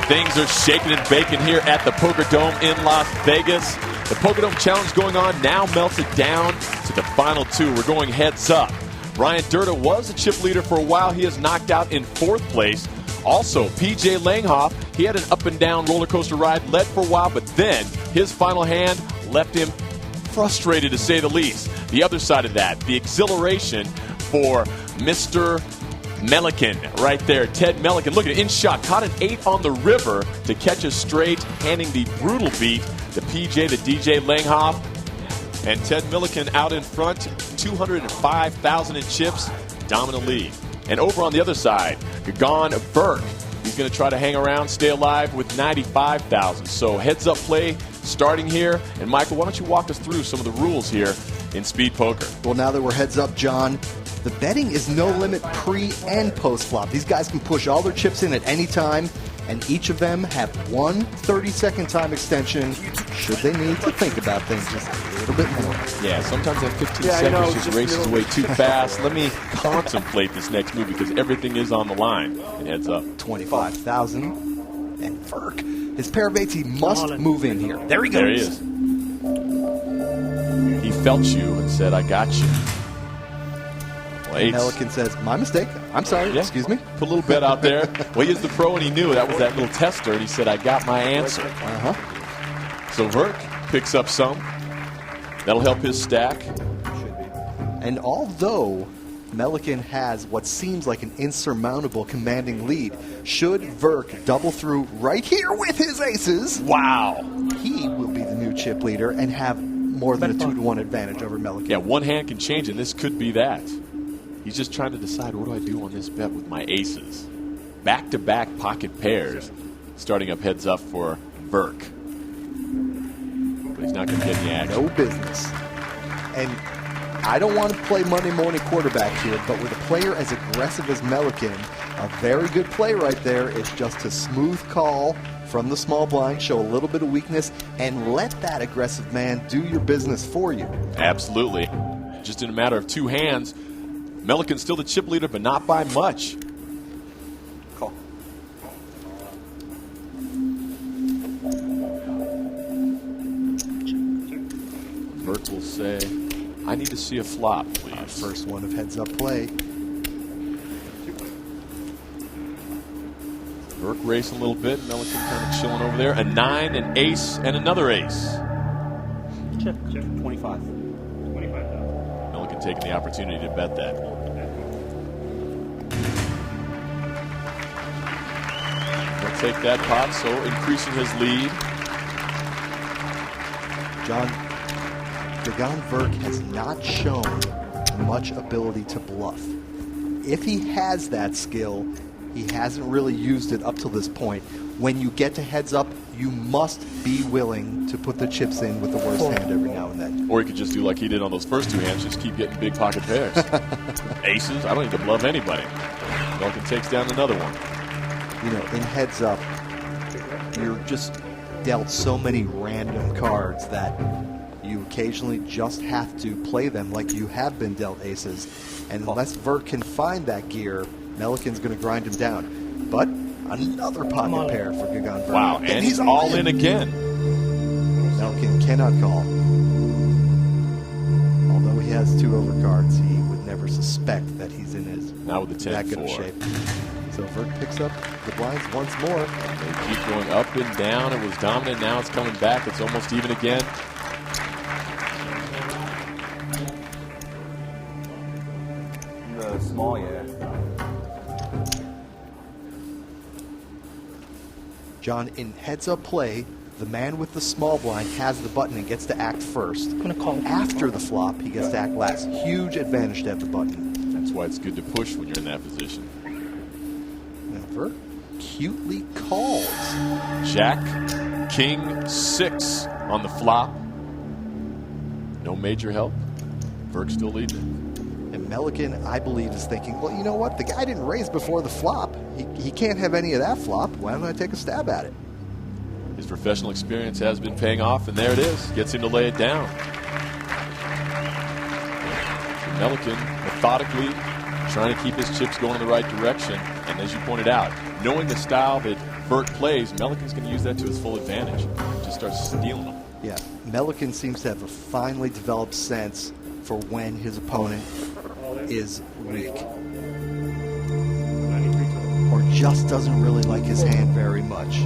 Things are shaking and baking here at the Poker Dome in Las Vegas. The Poker Dome Challenge going on now melted down to the final two. We're going heads up. Brian Durda was the chip leader for a while. He is knocked out in fourth place. Also, PJ Langhoff, he had an up and down roller coaster ride, led for a while, but then his final hand left him frustrated, to say the least. The other side of that, the exhilaration for Mr. Melican right there. Ted Melican, look at it, in shot, caught an 8 on the river to catch a straight, handing the brutal beat to PJ, the DJ Langhoff. And Ted Melican out in front, 205,000 in chips, dominant lead. And over on the other side, Gagan Burke. He's going to try to hang around, stay alive with 95,000. So heads up play starting here. And Michael, why don't you walk us through some of the rules here in speed poker? Well, now that we're heads up, John, the betting is no limit pre and post flop. These guys can push all their chips in at any time, and each of them have one 30-second time extension should they need to think about things just a little bit more. Yeah, sometimes that 15 seconds just races away too fast. Let me contemplate this next move because everything is on the line. And heads up. 25,000. And Verk, his pair of eights, he must move in here. There he goes. There he is. He felt you and said, I got you. Melican says, my mistake. I'm sorry. Excuse me. Put a little bet out there. Well, he's the pro, and he knew that was that little tester, and he said, I got my answer. So Verk picks up some. That'll help his stack. And although Melican has what seems like an insurmountable commanding lead, should Verk double through right here with his aces, wow, he will be the new chip leader and have more than a 2-to-1 advantage over Melican. Yeah, one hand can change, and this could be that. He's just trying to decide, what do I do on this bet with my aces? Back-to-back pocket pairs, starting up heads up for Verk. But he's not going to get any action. No business. And I don't want to play Monday morning quarterback here, but with a player as aggressive as Melican, a very good play right there is just to smooth call from the small blind, show a little bit of weakness, and let that aggressive man do your business for you. Absolutely. Just in a matter of two hands, Melican's still the chip leader, but not by much. Call. Verk will say, I need to see a flop, please. First one of heads up play. Verk racing a little bit. Melican kind of chilling over there. A 9, an ace, and another ace. Check. 25. Melican taking the opportunity to bet that. He'll take that pot, so increasing his lead. John, Gagan Verk has not shown much ability to bluff. If he has that skill, he hasn't really used it up till this point. When you get to heads up, you must be willing to put the chips in with the worst hand every now and then. Or you could just do like he did on those first two hands, just keep getting big pocket pairs. Aces, I don't need to bluff anybody. Melican takes down another one. You know, in heads up, you're just dealt so many random cards that you occasionally just have to play them like you have been dealt aces. And unless Verk can find that gear, Melican's going to grind him down. But another pocket pair for Gagan Verk. Wow, and he's all in again. Melican cannot call. Although he has 2 overcards, he would never suspect that he's in his Now with the 10-4. that good of shape. So Verk picks up the blinds once more. They keep going up and down. It was dominant. Now it's coming back. It's almost even again. Small, yeah. John, in heads-up play, the man with the small blind has the button and gets to act first. I'm going to call After the flop, he gets to act last. Huge advantage to have the button. That's why it's good to push when you're in that position. Now Verk cutely calls. Jack, King, 6 on the flop. No major help. Verk still leading. And Melican, I believe, is thinking, well, you know what? The guy didn't raise before the flop. He can't have any of that flop. Why don't I take a stab at it? His professional experience has been paying off, and there it is. Gets him to lay it down. So Melican methodically trying to keep his chips going in the right direction. And as you pointed out, knowing the style that Vert plays, Melican's going to use that to his full advantage. Just starts stealing them. Yeah, Melican seems to have a finely developed sense for when his opponent is weak. Or just doesn't really like his hand very much.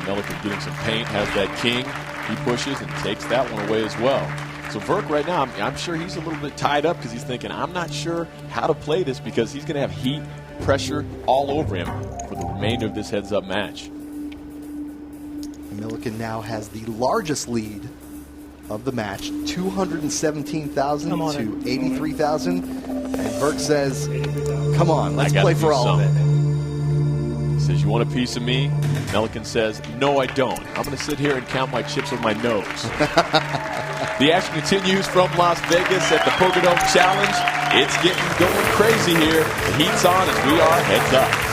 Melican getting some paint, has that king. He pushes and takes that one away as well. So Verk right now, I'm sure he's a little bit tied up because he's thinking, I'm not sure how to play this because he's going to have heat, pressure all over him for the remainder of this heads-up match. Milliken now has the largest lead of the match, 217,000 to 83,000. And Verk says, come on, let's play for all of it. He says, you want a piece of me? Melican says, no, I don't. I'm going to sit here and count my chips with my nose. The action continues from Las Vegas at the PokerDome Challenge. It's getting going crazy here. The heat's on as we are heads up.